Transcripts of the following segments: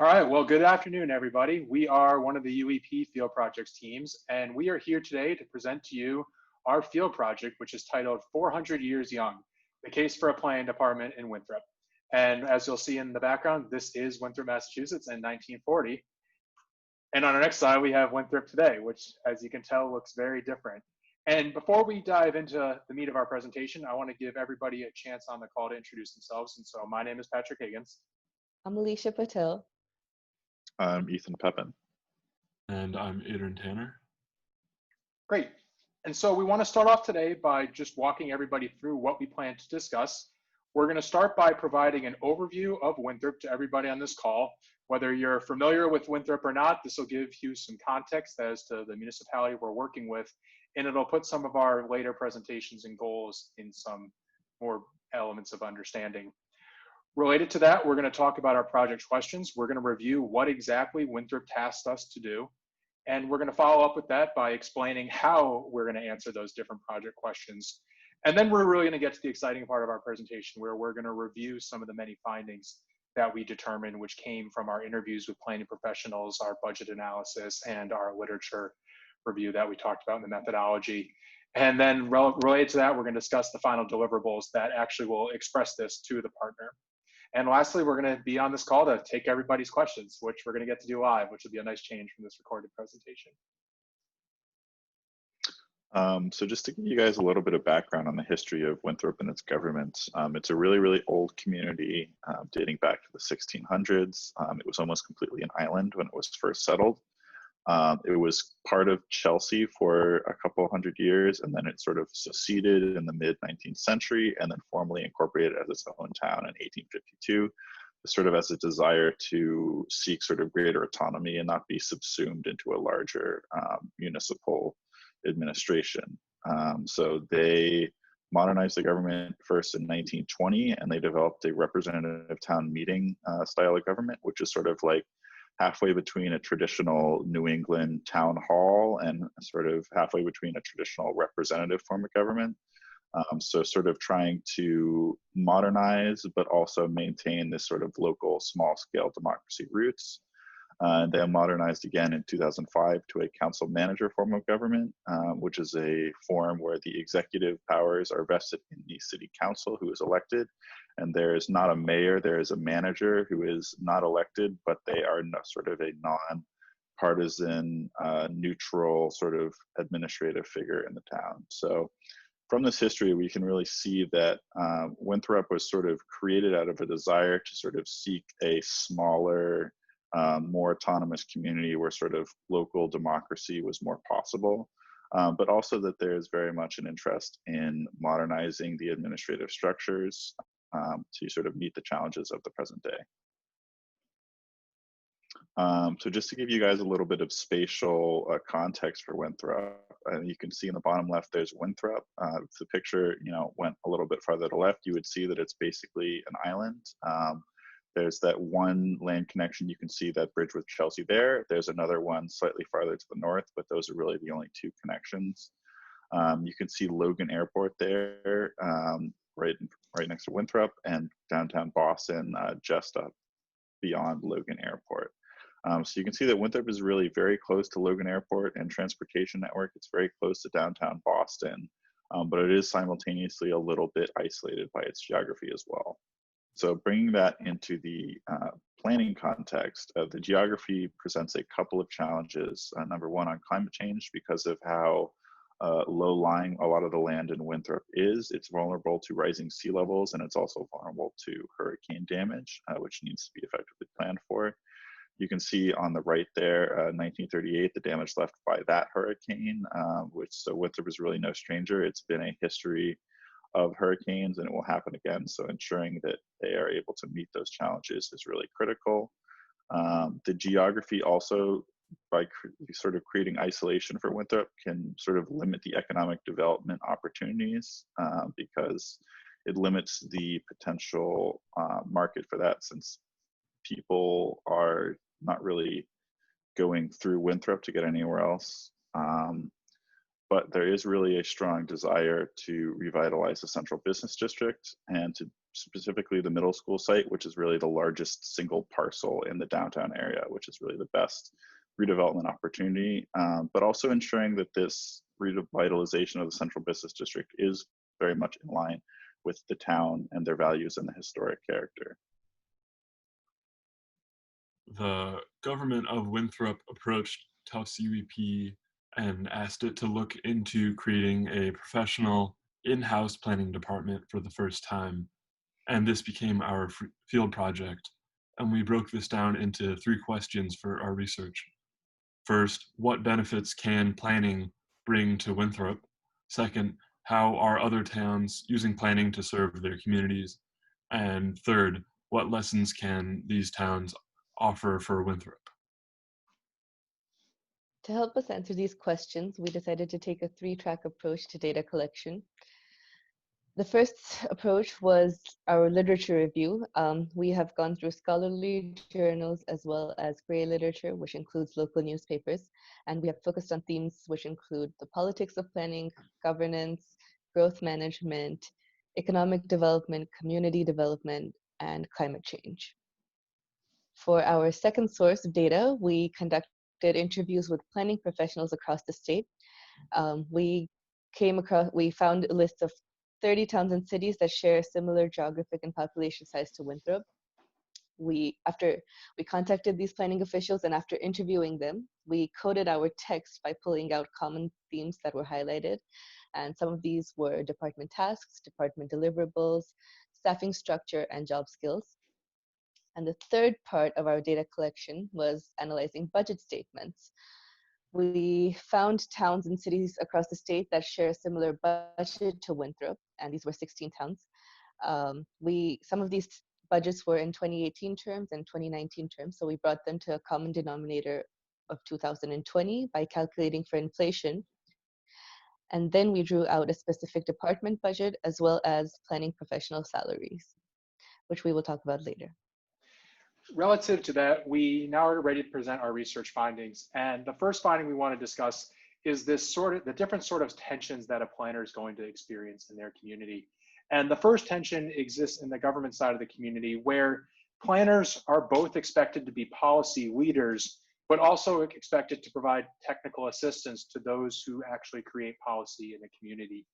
All right, well, good afternoon, everybody. We are one of the UEP field projects teams, and we are here today to present to you our field project, which is titled 400 Years Young, the Case for a Planning Department in Winthrop. And as you'll see in the background, this is Winthrop, Massachusetts in 1940. And on our next slide, we have Winthrop today, which, as you can tell, looks very different. And before we dive into the meat of our presentation, I want to give everybody a chance on the call to introduce themselves. And so my name is Patrick Higgins. I'm Alicia Patel. I'm Ethan Pepin. And I'm Adrian Tanner. Great. And so we want to start off today by just walking everybody through what we plan to discuss. We're going to start by providing an overview of Winthrop to everybody on this call. Whether you're familiar with Winthrop or not, this will give you some context as to the municipality we're working with, and it'll put some of our later presentations and goals in some more elements of understanding. Related to that, we're going to talk about our project questions. We're going to review what exactly Winthrop tasked us to do. And we're going to follow up with that by explaining how we're going to answer those different project questions. And then we're really going to get to the exciting part of our presentation, where we're going to review some of the many findings that we determined, which came from our interviews with planning professionals, our budget analysis, and our literature review that we talked about in the methodology. And then related to that, we're going to discuss the final deliverables that actually will express this to the partner. And lastly, we're going to be on this call to take everybody's questions, which we're going to get to do live, which will be a nice change from this recorded presentation. So just to give you guys a little bit of background on the history of Winthrop and its government, it's a really, really old community dating back to the 1600s. It was almost completely an island when it was first settled. It was part of Chelsea for a couple hundred years, and then it sort of seceded in the mid-19th century and then formally incorporated as its own town in 1852, sort of as a desire to seek sort of greater autonomy and not be subsumed into a larger municipal administration. So they modernized the government first in 1920, and they developed a representative town meeting style of government, which is sort of like halfway between a traditional New England town hall and sort of halfway between a traditional representative form of government. So sort of trying to modernize, but also maintain this sort of local small scale democracy roots. They modernized again in 2005 to a council manager form of government, which is a form where the executive powers are vested in the city council, who is elected. And there is not a mayor, there is a manager who is not elected, but they are sort of a non-partisan, neutral sort of administrative figure in the town. So from this history, we can really see that Winthrop was sort of created out of a desire to sort of seek a smaller, more autonomous community where sort of local democracy was more possible, but also that there is very much an interest in modernizing the administrative structures to sort of meet the challenges of the present day. So just to give you guys a little bit of spatial context for Winthrop, you can see in the bottom left, there's Winthrop. If the picture, went a little bit farther to the left, you would see that it's basically an island. There's that one land connection. You can see that bridge with Chelsea there. There's another one slightly farther to the north, but those are really the only two connections. You can see Logan Airport there, right next to Winthrop, and downtown Boston just up beyond Logan Airport. So you can see that Winthrop is really very close to Logan Airport and transportation network. It's very close to downtown Boston, but it is simultaneously a little bit isolated by its geography as well. So bringing that into the planning context, the geography presents a couple of challenges. Number one, on climate change, because of how low-lying a lot of the land in Winthrop is. It's vulnerable to rising sea levels, and it's also vulnerable to hurricane damage, which needs to be effectively planned for. You can see on the right there, 1938, the damage left by that hurricane, so Winthrop is really no stranger. It's been a history of hurricanes, and it will happen again. So ensuring that they are able to meet those challenges is really critical. The geography also, by sort of creating isolation for Winthrop, can sort of limit the economic development opportunities because it limits the potential market for that, since people are not really going through Winthrop to get anywhere else. But there is really a strong desire to revitalize the central business district and to specifically the middle school site, which is really the largest single parcel in the downtown area, which is really the best redevelopment opportunity, but also ensuring that this revitalization of the central business district is very much in line with the town and their values and the historic character. The government of Winthrop approached Tufts UEP and asked it to look into creating a professional in-house planning department for the first time. And this became our field project. And we broke this down into 3 questions for our research. First, what benefits can planning bring to Winthrop? Second, how are other towns using planning to serve their communities? And third, what lessons can these towns offer for Winthrop? To help us answer these questions, we decided to take a 3-track approach to data collection. The first approach was our literature review. We have gone through scholarly journals as well as gray literature, which includes local newspapers, and we have focused on themes which include the politics of planning, governance, growth management, economic development, community development, and climate change. For our second source of data, we conducted interviews with planning professionals across the state. We found a list of 30 towns and cities that share similar geographic and population size to Winthrop. We contacted these planning officials, and after interviewing them, we coded our text by pulling out common themes that were highlighted. And some of these were department tasks, department deliverables, staffing structure, and job skills. And the third part of our data collection was analyzing budget statements. We found towns and cities across the state that share a similar budget to Winthrop, and these were 16 towns. Some of these budgets were in 2018 terms and 2019 terms, so we brought them to a common denominator of 2020 by calculating for inflation. And then we drew out a specific department budget as well as planning professional salaries, which we will talk about later. Relative to that, we now are ready to present our research findings. And the first finding we want to discuss is the different sort of tensions that a planner is going to experience in their community. And the first tension exists in the government side of the community, where planners are both expected to be policy leaders, but also expected to provide technical assistance to those who actually create policy in the community.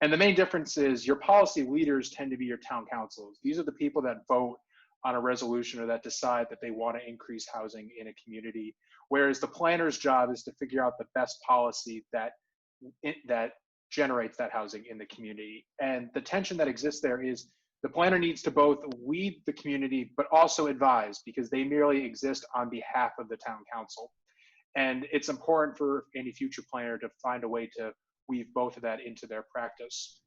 And the main difference is your policy leaders tend to be your town councils. These are the people that vote on a resolution or that decide that they want to increase housing in a community, whereas the planner's job is to figure out the best policy that generates that housing in the community. And the tension that exists there is the planner needs to both lead the community but also advise, because they merely exist on behalf of the town council. And it's important for any future planner to find a way to weave both of that into their practice.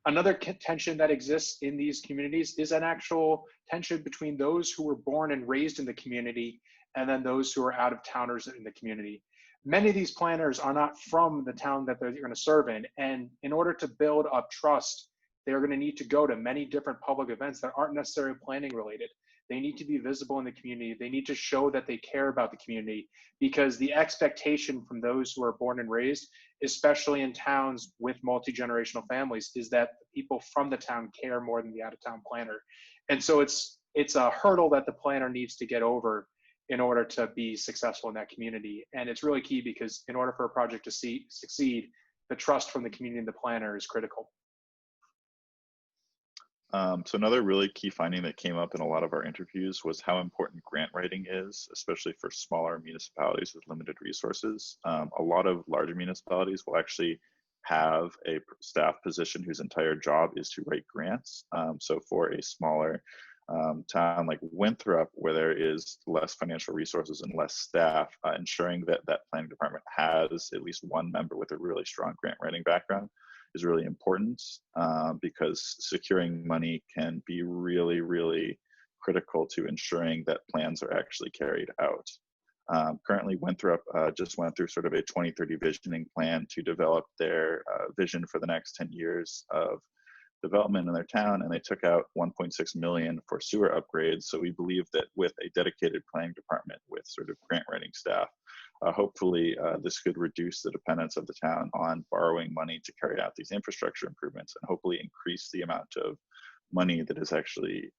Another tension that exists in these communities is an actual tension between those who were born and raised in the community and then those who are out of towners in the community. Many of these planners are not from the town that they're going to serve in, and in order to build up trust, they're going to need to go to many different public events that aren't necessarily planning related. They need to be visible in the community. They need to show that they care about the community, because the expectation from those who are born and raised, especially in towns with multi-generational families, is that the people from the town care more than the out-of-town planner. And so it's a hurdle that the planner needs to get over in order to be successful in that community. And it's really key, because in order for a project to succeed, the trust from the community and the planner is critical. So another really key finding that came up in a lot of our interviews was how important grant writing is, especially for smaller municipalities with limited resources. A lot of larger municipalities will actually have a staff position whose entire job is to write grants. So for a smaller town like Winthrop, where there is less financial resources and less staff, ensuring that that planning department has at least one member with a really strong grant writing background is really important, because securing money can be really, really critical to ensuring that plans are actually carried out. Currently, Winthrop just went through sort of a 2030 visioning plan to develop their vision for the next 10 years of development in their town, and they took out 1.6 million for sewer upgrades. So we believe that with a dedicated planning department with sort of grant writing staff, hopefully this could reduce the dependence of the town on borrowing money to carry out these infrastructure improvements, and hopefully increase the amount of money that is actually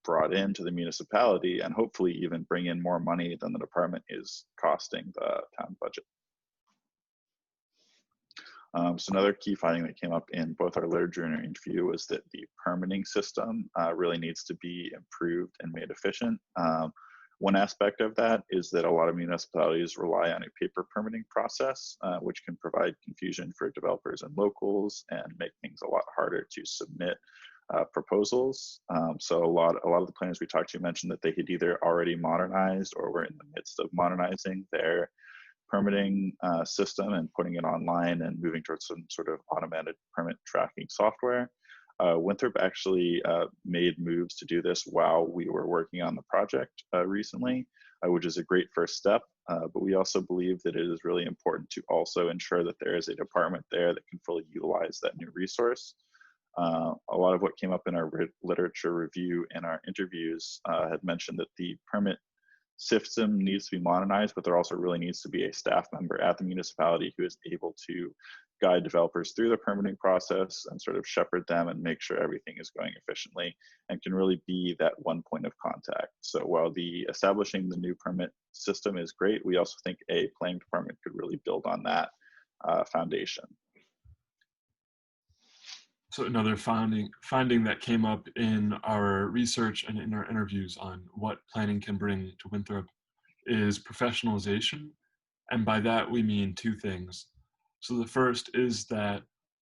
brought into the municipality, and hopefully even bring in more money than the department is costing the town budget. So another key finding that came up in both our literature and our interview was that the permitting system really needs to be improved and made efficient. One aspect of that is that a lot of municipalities rely on a paper permitting process, which can provide confusion for developers and locals and make things a lot harder to submit proposals. So a lot of the planners we talked to mentioned that they had either already modernized or were in the midst of modernizing their permitting system and putting it online and moving towards some sort of automated permit tracking software. Winthrop actually made moves to do this while we were working on the project recently, which is a great first step. But we also believe that it is really important to also ensure that there is a department there that can fully utilize that new resource. A lot of what came up in our literature review and our interviews had mentioned that the permit system needs to be modernized, but there also really needs to be a staff member at the municipality who is able to guide developers through the permitting process and sort of shepherd them and make sure everything is going efficiently and can really be that one point of contact. So while establishing the new permit system is great, we also think a planning department could really build on that foundation. So another finding that came up in our research and in our interviews on what planning can bring to Winthrop is professionalization. And by that, we mean two things. So the first is that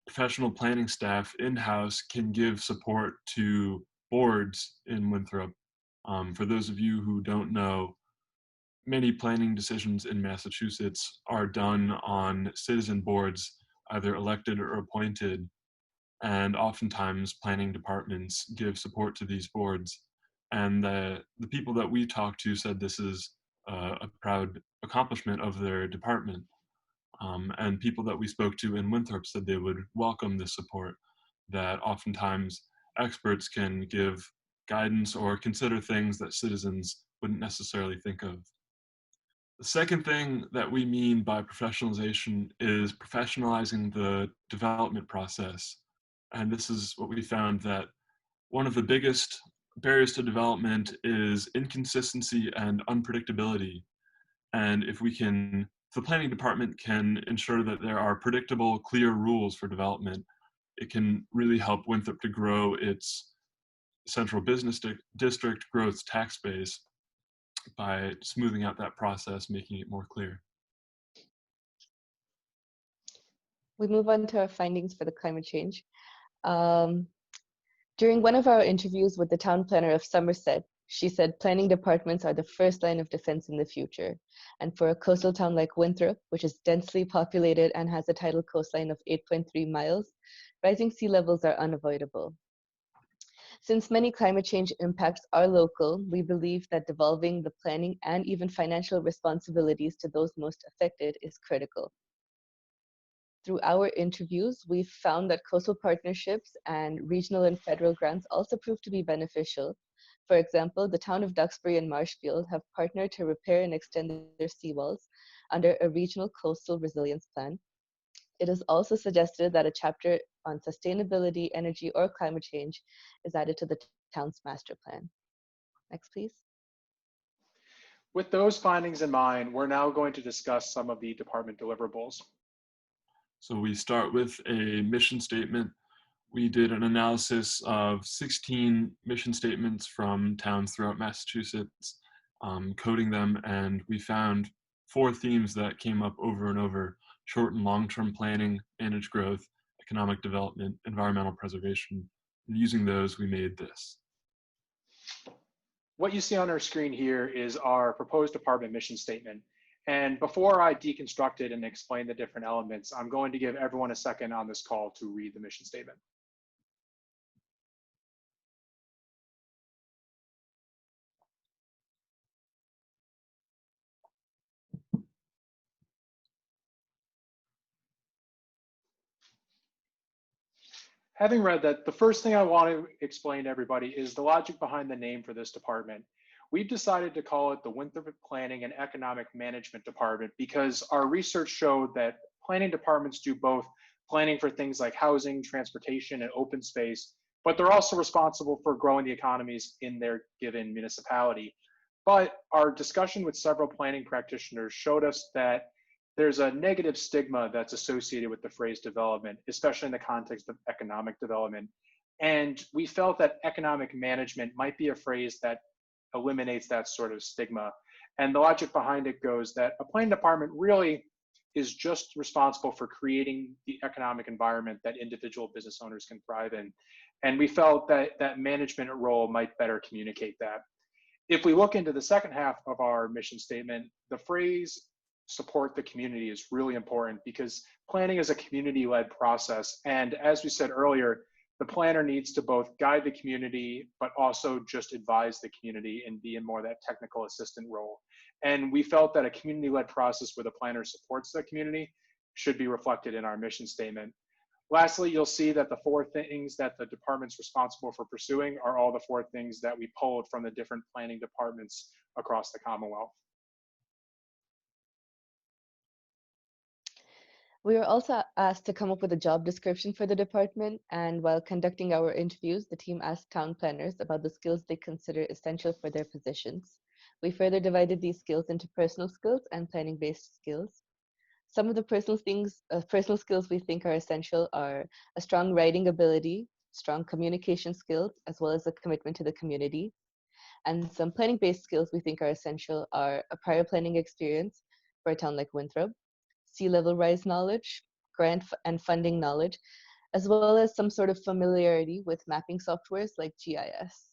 professional planning staff in-house can give support to boards in Winthrop. For those of you who don't know, many planning decisions in Massachusetts are done on citizen boards, either elected or appointed. And oftentimes planning departments give support to these boards. And the people that we talked to said this is a proud accomplishment of their department. And people that we spoke to in Winthrop said they would welcome this support, that oftentimes experts can give guidance or consider things that citizens wouldn't necessarily think of. The second thing that we mean by professionalization is professionalizing the development process. And this is what we found, that one of the biggest barriers to development is inconsistency and unpredictability. And if the planning department can ensure that there are predictable, clear rules for development, it can really help Winthrop to grow its central business district, grow its tax base by smoothing out that process, making it more clear. We move on to our findings for the climate change. During one of our interviews with the town planner of Somerset, she said planning departments are the first line of defense in the future. And for a coastal town like Winthrop, which is densely populated and has a tidal coastline of 8.3 miles, rising sea levels are unavoidable. Since many climate change impacts are local, we believe that devolving the planning and even financial responsibilities to those most affected is critical. Through our interviews, we've found that coastal partnerships and regional and federal grants also prove to be beneficial. For example, the town of Duxbury and Marshfield have partnered to repair and extend their seawalls under a regional coastal resilience plan. It is also suggested that a chapter on sustainability, energy, or climate change is added to the town's master plan. Next, please. With those findings in mind, we're now going to discuss some of the department deliverables. So we start with a mission statement. We did an analysis of 16 mission statements from towns throughout Massachusetts, coding them, and we found 4 themes that came up over and over: short and long-term planning, managed growth, economic development, environmental preservation. And using those, we made this. What you see on our screen here is our proposed department mission statement. And before I deconstruct it and explain the different elements, I'm going to give everyone a second on this call to read the mission statement. Having read that, the first thing I want to explain to everybody is the logic behind the name for this department. We've decided to call it the Winthrop Planning and Economic Management Department because our research showed that planning departments do both planning for things like housing, transportation, and open space, but they're also responsible for growing the economies in their given municipality. But our discussion with several planning practitioners showed us that there's a negative stigma that's associated with the phrase development, especially in the context of economic development. And we felt that economic management might be a phrase that eliminates that sort of stigma. And the logic behind it goes that a planning department really is just responsible for creating the economic environment that individual business owners can thrive in. And we felt that that management role might better communicate that. If we look into the second half of our mission statement, the phrase support the community is really important because planning is a community-led process. And as we said earlier, the planner needs to both guide the community, but also just advise the community and be in more that technical assistant role. And we felt that a community-led process where the planner supports the community should be reflected in our mission statement. Lastly, you'll see that the 4 things that the department's responsible for pursuing are all the 4 things that we pulled from the different planning departments across the Commonwealth. We were also asked to come up with a job description for the department, and while conducting our interviews, the team asked town planners about the skills they consider essential for their positions. We further divided these skills into personal skills and planning-based skills. Some of the personal skills we think are essential are a strong writing ability, strong communication skills, as well as a commitment to the community. And some planning-based skills we think are essential are a prior planning experience for a town like Winthrop, sea level rise knowledge, grant and funding knowledge, as well as some sort of familiarity with mapping softwares like GIS.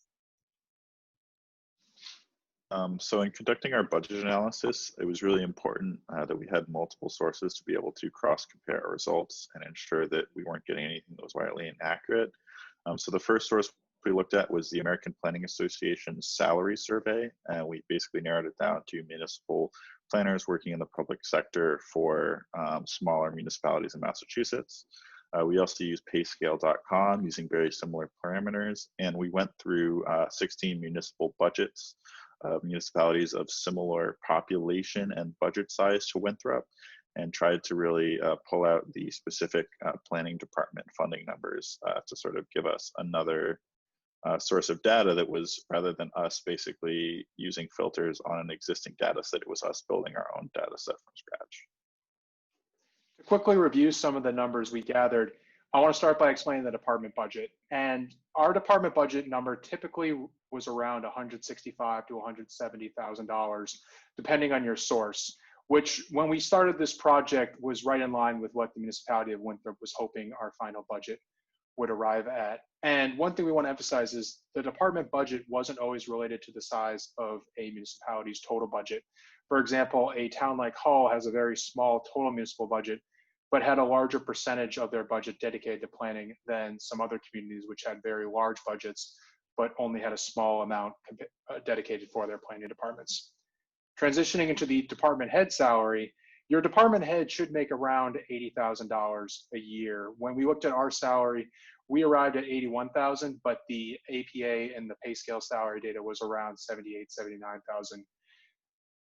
So in conducting our budget analysis, it was really important that we had multiple sources to be able to cross-compare our results and ensure that we weren't getting anything that was widely inaccurate. So the first source we looked at was the American Planning Association's salary survey, and we basically narrowed it down to municipal planners working in the public sector for smaller municipalities in Massachusetts. We also used payscale.com using very similar parameters, and we went through 16 municipal budgets of municipalities of similar population and budget size to Winthrop, and tried to really pull out the specific planning department funding numbers to sort of give us another source of data that was, rather than us basically using filters on an existing data set, it was us building our own data set from scratch. To quickly review some of the numbers we gathered, I want to start by explaining the department budget. And our department budget number typically was around $165,000 to $170,000, depending on your source, which when we started this project was right in line with what the municipality of Winthrop was hoping our final budget would arrive at. And one thing we want to emphasize is the department budget wasn't always related to the size of a municipality's total budget. For example, a town like Hull has a very small total municipal budget, but had a larger percentage of their budget dedicated to planning than some other communities which had very large budgets, but only had a small amount dedicated for their planning departments. Transitioning into the department head salary, your department head should make around $80,000 a year. When we looked at our salary, we arrived at $81,000, but the APA and the pay scale salary data was around $78,000, $79,000.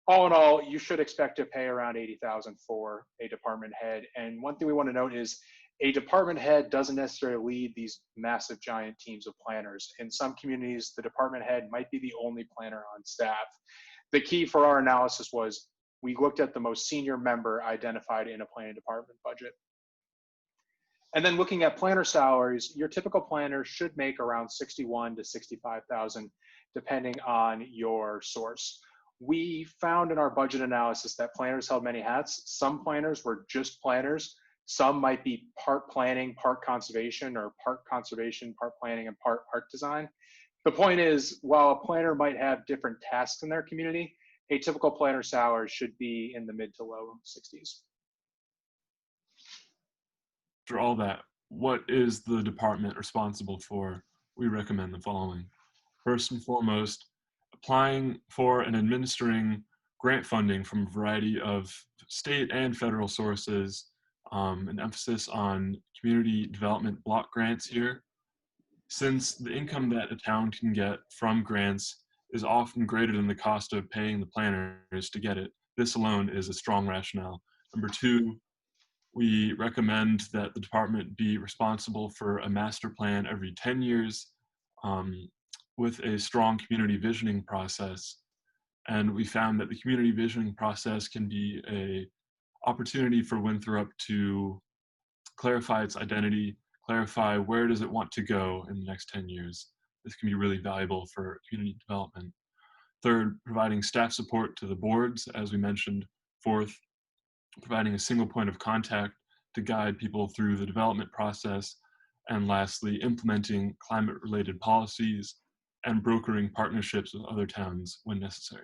All in all, you should expect to pay around $80,000 for a department head. And one thing we want to note is a department head doesn't necessarily lead these massive giant teams of planners. In some communities, the department head might be the only planner on staff. The key for our analysis was we looked at the most senior member identified in a planning department budget. And then looking at planner salaries, your typical planner should make around $61,000 to $65,000, depending on your source. We found in our budget analysis that planners held many hats. Some planners were just planners. Some might be part planning, part conservation, or part conservation, part planning, and part art design. The point is, while a planner might have different tasks in their community, a typical planner salary should be in the mid to low 60s. After all that, what is the department responsible for? We recommend the following. First and foremost, applying for and administering grant funding from a variety of state and federal sources, an emphasis on community development block grants here. Since the income that a town can get from grants is often greater than the cost of paying the planners to get it, this alone is a strong rationale. Number two, We recommend that the department be responsible for a master plan every 10 years with a strong community visioning process. And we found that the community visioning process can be an opportunity for Winthrop to clarify its identity, clarify where does it want to go in the next 10 years. This can be really valuable for community development. Third, providing staff support to the boards, as we mentioned. Fourth, providing a single point of contact to guide people through the development process. And lastly, implementing climate-related policies and brokering partnerships with other towns when necessary.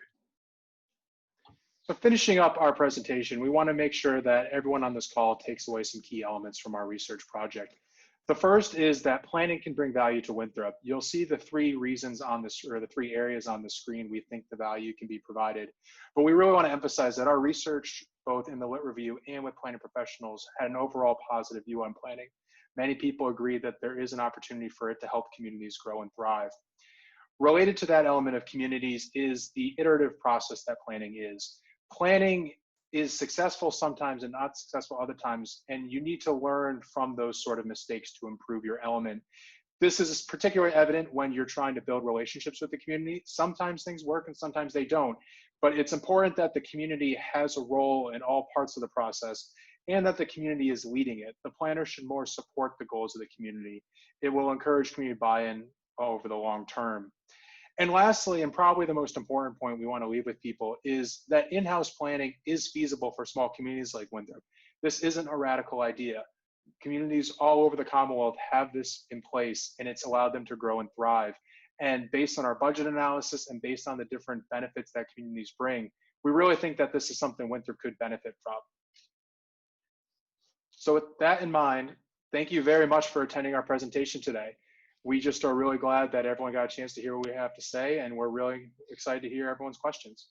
So finishing up our presentation, we want to make sure that everyone on this call takes away some key elements from our research project. The first is that planning can bring value to Winthrop. You'll see the three reasons on this, or the three areas on the screen we think the value can be provided. But we really want to emphasize that our research, both in the Lit Review and with planning professionals, had an overall positive view on planning. Many people agree that there is an opportunity for it to help communities grow and thrive. Related to that element of communities is the iterative process that planning is. Planning is successful sometimes and not successful other times, and you need to learn from those sort of mistakes to improve your element. This is particularly evident when you're trying to build relationships with the community. Sometimes things work and sometimes they don't, but it's important that the community has a role in all parts of the process and that the community is leading it. The planner should more support the goals of the community. It will encourage community buy-in over the long term. And lastly, and probably the most important point we want to leave with people, is that in-house planning is feasible for small communities like Winthrop. This isn't a radical idea. Communities all over the Commonwealth have this in place, and it's allowed them to grow and thrive. And based on our budget analysis and based on the different benefits that communities bring, we really think that this is something Winthrop could benefit from. So with that in mind, thank you very much for attending our presentation today. We just are really glad that everyone got a chance to hear what we have to say, and we're really excited to hear everyone's questions.